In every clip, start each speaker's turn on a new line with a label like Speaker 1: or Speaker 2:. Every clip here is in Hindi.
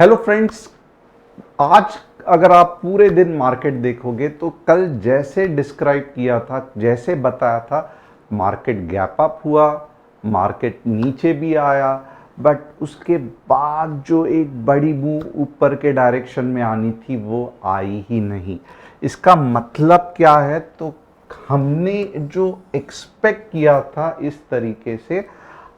Speaker 1: हेलो फ्रेंड्स, आज अगर आप पूरे दिन मार्केट देखोगे तो कल जैसे डिस्क्राइब किया था, जैसे बताया था, मार्केट गैप अप हुआ, मार्केट नीचे भी आया, बट उसके बाद जो एक बड़ी मूव ऊपर के डायरेक्शन में आनी थी वो आई ही नहीं। इसका मतलब क्या है? तो हमने जो एक्सपेक्ट किया था इस तरीके से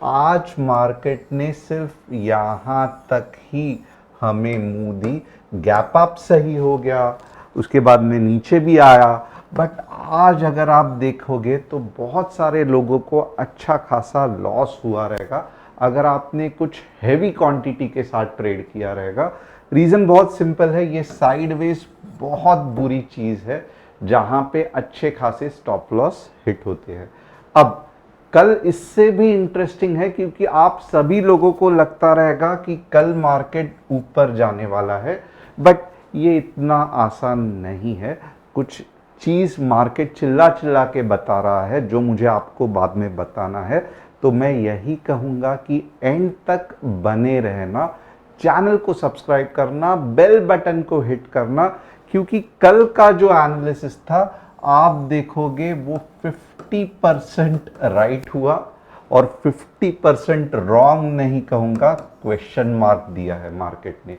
Speaker 1: आज मार्केट ने सिर्फ यहाँ तक ही हमें मूव दी। गैप अप सही हो गया, उसके बाद में नीचे भी आया, बट आज अगर आप देखोगे तो बहुत सारे लोगों को अच्छा खासा लॉस हुआ रहेगा अगर आपने कुछ हैवी क्वांटिटी के साथ ट्रेड किया रहेगा। रीज़न बहुत सिंपल है, ये साइडवेज बहुत बुरी चीज़ है जहां पे अच्छे खासे स्टॉप लॉस हिट होते हैं। अब कल इससे भी इंटरेस्टिंग है क्योंकि आप सभी लोगों को लगता रहेगा कि कल मार्केट ऊपर जाने वाला है, बट ये इतना आसान नहीं है। कुछ चीज़ मार्केट चिल्ला चिल्ला के बता रहा है जो मुझे आपको बाद में बताना है। तो मैं यही कहूँगा कि एंड तक बने रहना, चैनल को सब्सक्राइब करना, बेल बटन को हिट करना, क्योंकि कल का जो एनालिसिस था आप देखोगे वो 50% राइट हुआ और 50% रॉन्ग नहीं कहूँगा, क्वेश्चन मार्क दिया है मार्केट ने।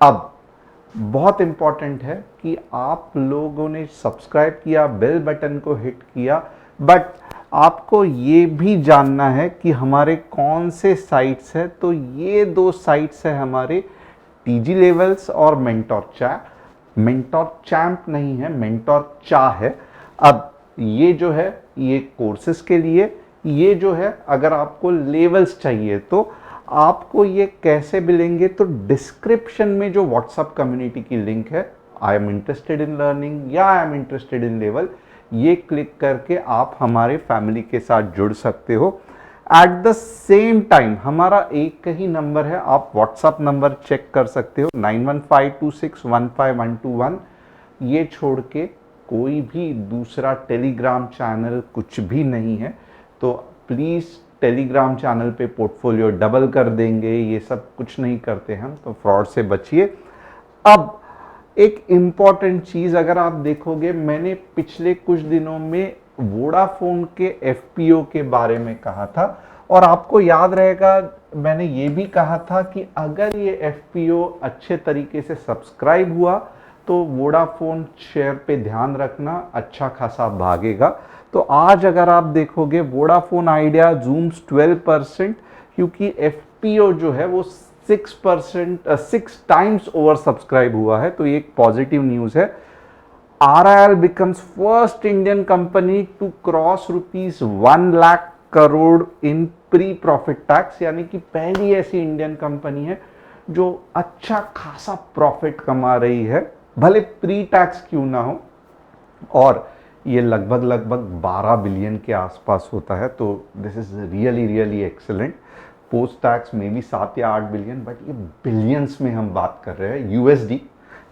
Speaker 1: अब बहुत इंपॉर्टेंट है कि आप लोगों ने सब्सक्राइब किया, बेल बटन को हिट किया, बट आपको ये भी जानना है कि हमारे कौन से साइट्स हैं। तो ये दो साइट्स हैं हमारे, टीजी लेवल्स और मेंटोर चैम्प। मेंटोर चैम्प नहीं है, मेंटोर चा है। अब ये जो है ये कोर्सेज के लिए, ये जो है अगर आपको लेवल्स चाहिए तो आपको ये कैसे मिलेंगे? तो डिस्क्रिप्शन में जो व्हाट्सएप कम्युनिटी की लिंक है, I am interested in learning या I am interested in level, ये क्लिक करके आप हमारे फैमिली के साथ जुड़ सकते हो। एट द सेम टाइम हमारा एक ही नंबर है, आप व्हाट्सएप नंबर चेक कर सकते हो 9152615121। ये छोड़ के कोई भी दूसरा टेलीग्राम चैनल कुछ भी नहीं है। तो प्लीज़ टेलीग्राम चैनल पे पोर्टफोलियो डबल कर देंगे, ये सब कुछ नहीं करते हम, तो फ्रॉड से बचिए। अब एक इम्पॉर्टेंट चीज़ अगर आप देखोगे, मैंने पिछले कुछ दिनों में वोडाफोन के एफपीओ के बारे में कहा था और आपको याद रहेगा मैंने ये भी कहा था कि अगर ये एफपीओ अच्छे तरीके से सब्सक्राइब हुआ तो वोडाफोन शेयर पे ध्यान रखना, अच्छा खासा भागेगा। तो आज अगर आप देखोगे वोडाफोन आइडिया जूम्स 12%, क्योंकि एफपीओ जो है वो 6% 6 टाइम्स ओवर सब्सक्राइब हुआ है, तो ये एक पॉजिटिव न्यूज़ है। RIL becomes first Indian company to cross ₹1 lakh crore in pre profit tax, यानी कि पहली ऐसी इंडियन कंपनी है जो अच्छा खासा प्रॉफिट कमा रही है, भले प्री टैक्स क्यों ना हो, और ये लगभग 12 बिलियन के आसपास होता है। तो this is really excellent. Post tax में भी 7 या 8 बिलियन, बट ये बिलियंस में हम बात कर रहे हैं। यूएसडी,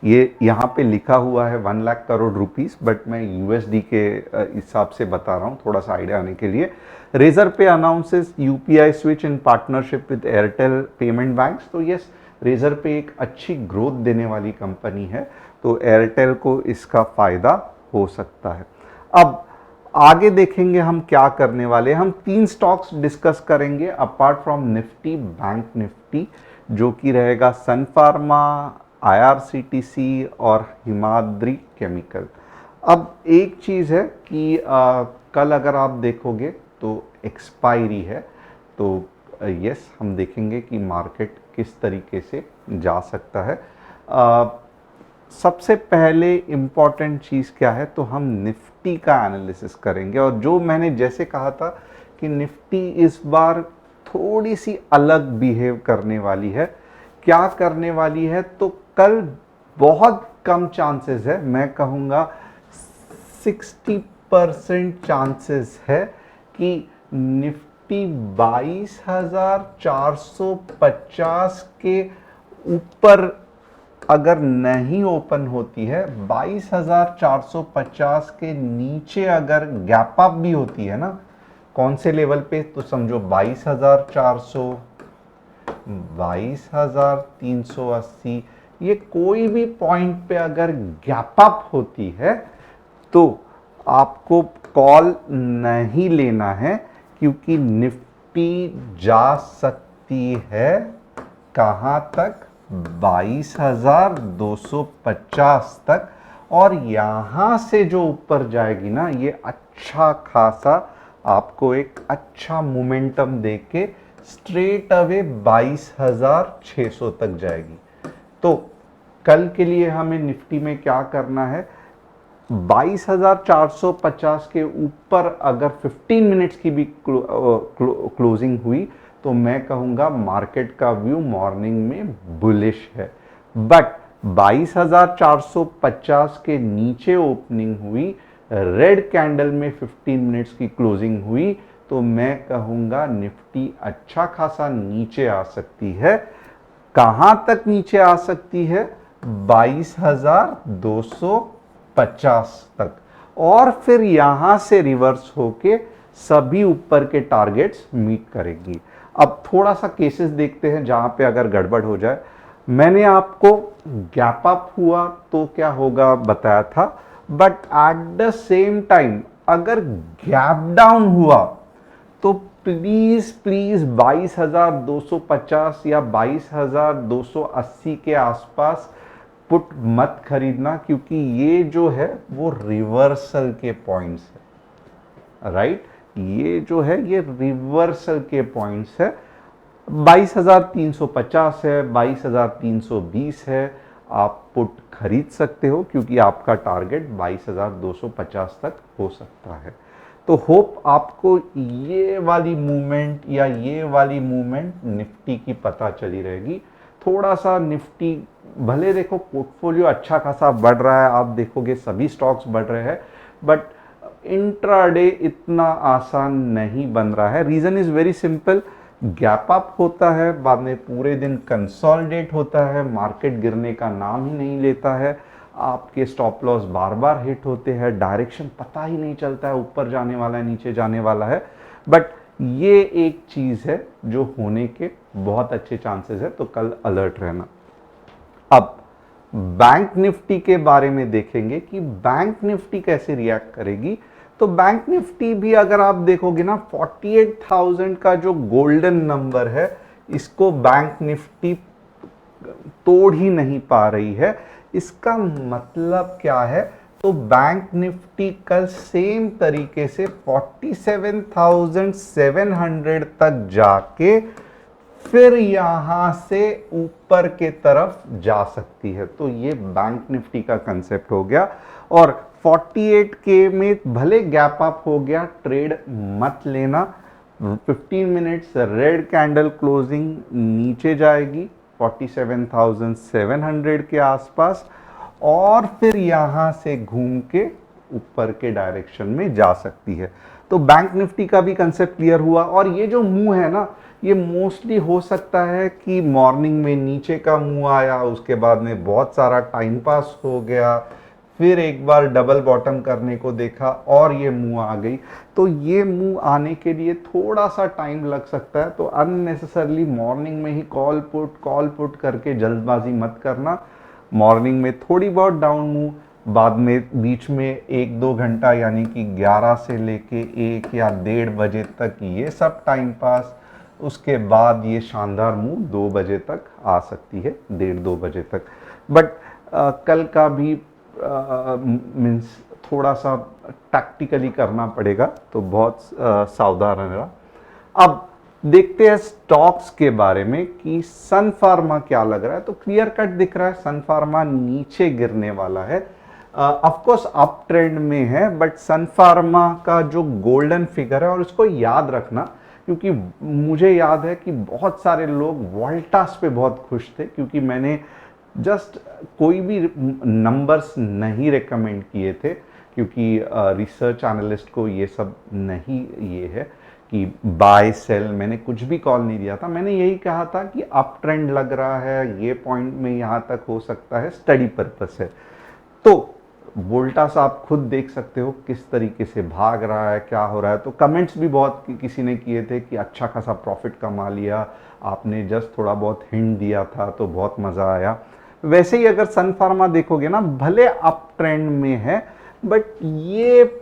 Speaker 1: ये यहाँ पे लिखा हुआ है 1 लाख करोड़ रुपीस, बट मैं यूएसडी के हिसाब से बता रहा हूँ थोड़ा सा आइडिया आने के लिए। रेजर पे announces UPI switch in partnership with Airtel payment banks. तो यस, रेजर पे एक अच्छी ग्रोथ देने वाली कंपनी है, तो एयरटेल को इसका फ़ायदा हो सकता है। अब आगे देखेंगे हम क्या करने वाले हैं। हम 3 स्टॉक्स डिस्कस करेंगे apart from Nifty, bank Nifty, जो कि रहेगा सन फार्मा, IRCTC और हिमाद्री केमिकल। अब एक चीज़ है कि कल अगर आप देखोगे तो एक्सपायरी है, तो यस हम देखेंगे कि मार्केट किस तरीके से जा सकता है। सबसे पहले इम्पॉर्टेंट चीज़ क्या है, तो हम निफ्टी का एनालिसिस करेंगे, और जो मैंने जैसे कहा था कि निफ्टी इस बार थोड़ी सी अलग बिहेव करने वाली है। क्या करने वाली है? तो कल बहुत कम चांसेस है, मैं कहूँगा 60% चांसेस है कि निफ्टी 22,450 के ऊपर अगर नहीं ओपन होती है, 22,450 के नीचे अगर गैप अप भी होती है ना, कौन से लेवल पे, तो समझो 22,400, 22,380, ये कोई भी पॉइंट पे अगर गैप अप होती है तो आपको कॉल नहीं लेना है, क्योंकि निफ्टी जा सकती है कहाँ तक, 22,250 तक। और यहाँ से जो ऊपर जाएगी ना, ये अच्छा खासा आपको एक अच्छा मोमेंटम देके स्ट्रेट अवे 22,600 तक जाएगी। तो कल के लिए हमें निफ्टी में क्या करना है, 22,450 के ऊपर अगर 15 मिनट्स की भी क्लोजिंग हुई तो मैं कहूंगा मार्केट का व्यू मॉर्निंग में बुलिश है। बट 22,450 के नीचे ओपनिंग हुई, रेड कैंडल में 15 मिनट्स की क्लोजिंग हुई, तो मैं कहूंगा निफ्टी अच्छा खासा नीचे आ सकती है। कहां तक नीचे आ सकती है, 22,250 तक। और फिर यहां से रिवर्स होके सभी ऊपर के टारगेट्स मीट करेगी। अब थोड़ा सा केसेस देखते हैं जहां पे अगर गड़बड़ हो जाए। मैंने आपको गैप अप हुआ तो क्या होगा बताया था, but at the same time अगर गैप डाउन हुआ तो प्लीज प्लीज 22,250 या 22,280 के आसपास पुट मत खरीदना, क्योंकि ये जो है वो रिवर्सल के पॉइंट्स है, राइट। ये जो है ये रिवर्सल के पॉइंट्स है। 22,350 है, 22,320 है, आप पुट खरीद सकते हो, क्योंकि आपका टारगेट 22,250 तक हो सकता है। तो होप आपको ये वाली मूवमेंट या ये वाली मूवमेंट निफ्टी की पता चली रहेगी। थोड़ा सा निफ्टी भले देखो पोर्टफोलियो अच्छा खासा बढ़ रहा है, आप देखोगे सभी स्टॉक्स बढ़ रहे हैं, बट इंट्राडे इतना आसान नहीं बन रहा है। Reason is very simple, gap up होता है, बाद में पूरे दिन कंसोलिडेट होता है, मार्केट गिरने का नाम ही नहीं लेता है, आपके स्टॉप लॉस बार बार हिट होते हैं, डायरेक्शन पता ही नहीं चलता है, ऊपर जाने वाला है नीचे जाने वाला है। बट ये एक चीज है जो होने के बहुत अच्छे चांसेस है, तो कल अलर्ट रहना। अब बैंक निफ्टी के बारे में देखेंगे कि बैंक निफ्टी कैसे रिएक्ट करेगी। तो बैंक निफ्टी भी अगर आप देखोगे ना, 48,000 का जो गोल्डन नंबर है, इसको बैंक निफ्टी तोड़ ही नहीं पा रही है। इसका मतलब क्या है, तो बैंक निफ्टी कल सेम तरीके से 47,700 तक जाके फिर यहां से ऊपर के तरफ जा सकती है। तो ये बैंक निफ्टी का कंसेप्ट हो गया। और 48K में भले गैप अप हो गया, ट्रेड मत लेना। 15 मिनट्स रेड कैंडल क्लोजिंग नीचे जाएगी 47,700 के आसपास, और फिर यहां से घूम के ऊपर के डायरेक्शन में जा सकती है। तो बैंक निफ्टी का भी कंसेप्ट क्लियर हुआ। और ये जो मूव है ना, ये मोस्टली हो सकता है कि मॉर्निंग में नीचे का मूव आया, उसके बाद में बहुत सारा टाइम पास हो गया, फिर एक बार डबल बॉटम करने को देखा और ये मूव आ गई। तो ये मूव आने के लिए थोड़ा सा टाइम लग सकता है, तो अननेसेसरली मॉर्निंग में ही कॉल पुट करके जल्दबाजी मत करना। मॉर्निंग में थोड़ी बहुत डाउन मूव, बाद में बीच में 1-2 घंटा यानी कि 11 से लेके 1 या 1:30 बजे तक ये सब टाइम पास, उसके बाद ये शानदार मूव 2 बजे तक आ सकती है, 1:30-2 बजे तक। बट कल का भी मीन्स थोड़ा सा टैक्टिकली करना पड़ेगा, तो बहुत सावधान रहना। अब देखते हैं स्टॉक्स के बारे में कि सन फार्मा क्या लग रहा है। तो क्लियर कट दिख रहा है सन फार्मा नीचे गिरने वाला है। ऑफ कोर्स अप ट्रेंड में है, बट सन फार्मा का जो गोल्डन फिगर है, और इसको याद रखना, क्योंकि मुझे याद है कि बहुत सारे लोग वोल्टास पे बहुत खुश थे, क्योंकि मैंने जस्ट कोई भी नंबर्स नहीं रेकमेंड किए थे, क्योंकि रिसर्च एनालिस्ट को ये सब नहीं ये है कि बाय सेल, मैंने कुछ भी कॉल नहीं दिया था। मैंने यही कहा था कि अप ट्रेंड लग रहा है, ये पॉइंट में यहाँ तक हो सकता है, स्टडी पर्पस है। तो वोल्टास आप खुद देख सकते हो किस तरीके से भाग रहा है, क्या हो रहा है। तो कमेंट्स भी बहुत किसी ने किए थे कि अच्छा खासा प्रॉफिट कमा लिया, आपने जस्ट थोड़ा बहुत हिंट दिया था तो बहुत मज़ा आया। वैसे ही अगर सन फार्मा देखोगे ना, भले अप ट्रेंड में है, बट ये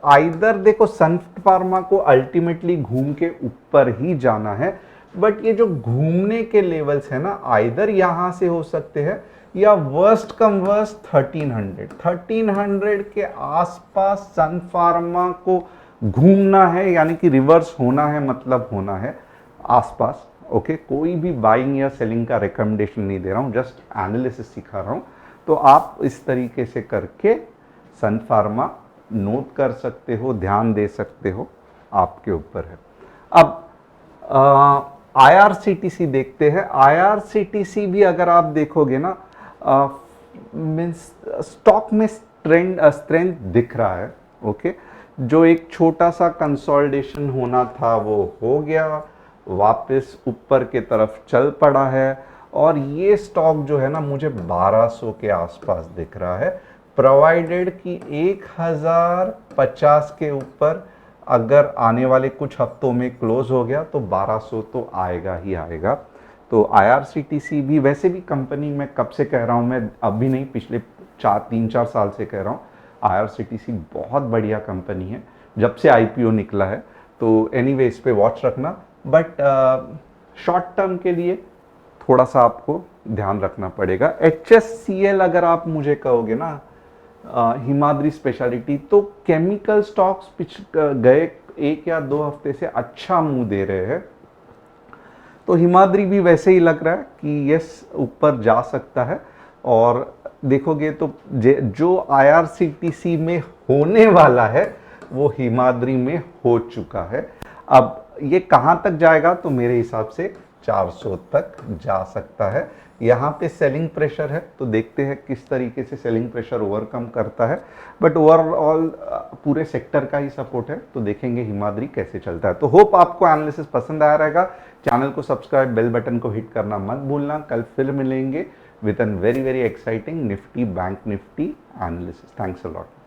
Speaker 1: आइदर देखो सन फार्मा को अल्टीमेटली घूम के ऊपर ही जाना है, बट ये जो घूमने के लेवल्स है ना, आइदर यहां से हो सकते हैं या वर्स्ट कम वर्स्ट 1300 के आसपास सन फार्मा को घूमना है, यानी कि रिवर्स होना है, मतलब होना है आसपास। ओके, कोई भी बाइंग या सेलिंग का रिकमेंडेशन नहीं दे रहा हूं, जस्ट एनालिसिस सिखा रहा हूं। तो आप इस तरीके से करके सन फार्मा नोट कर सकते हो, ध्यान दे सकते हो, आपके ऊपर है। अब IRCTC देखते हैं। IRCTC भी अगर आप देखोगे ना, मीन्स स्टॉक में स्ट्रेंथ दिख रहा है। ओके, जो एक छोटा सा कंसोलिडेशन होना था वो हो गया, वापस ऊपर के तरफ चल पड़ा है। और ये स्टॉक जो है ना, मुझे 1200 के आसपास दिख रहा है, प्रोवाइडेड कि 1050 के ऊपर अगर आने वाले कुछ हफ्तों में क्लोज हो गया तो 1200 तो आएगा ही आएगा। तो IRCTC भी, वैसे भी कंपनी मैं कब से कह रहा हूँ, मैं अभी नहीं, पिछले 3-4 साल से कह रहा हूँ, IRCTC बहुत बढ़िया कंपनी है, जब से IPO निकला है। तो एनीवे इस पे वॉच रखना, बट शॉर्ट टर्म के लिए थोड़ा सा आपको ध्यान रखना पड़ेगा। HSCL अगर आप मुझे कहोगे ना, हिमाद्री स्पेशलिटी, तो केमिकल स्टॉक्स गए 1 या 2 हफ्ते से अच्छा मुंह दे रहे हैं। तो हिमाद्री भी वैसे ही लग रहा है कि यस, ऊपर जा सकता है। और देखोगे तो जो IRCTC में होने वाला है वो हिमाद्री में हो चुका है। अब ये कहाँ तक जाएगा, तो मेरे हिसाब से 400 तक जा सकता है। यहाँ पे सेलिंग प्रेशर है, तो देखते हैं किस तरीके से सेलिंग प्रेशर ओवरकम करता है। बट ओवरऑल पूरे सेक्टर का ही सपोर्ट है, तो देखेंगे हिमाद्री कैसे चलता है। तो होप आपको एनालिसिस पसंद आया रहेगा। चैनल को सब्सक्राइब, बेल बटन को हिट करना मत भूलना। कल फिर मिलेंगे with an very very exciting Nifty bank Nifty analysis. Thanks a lot.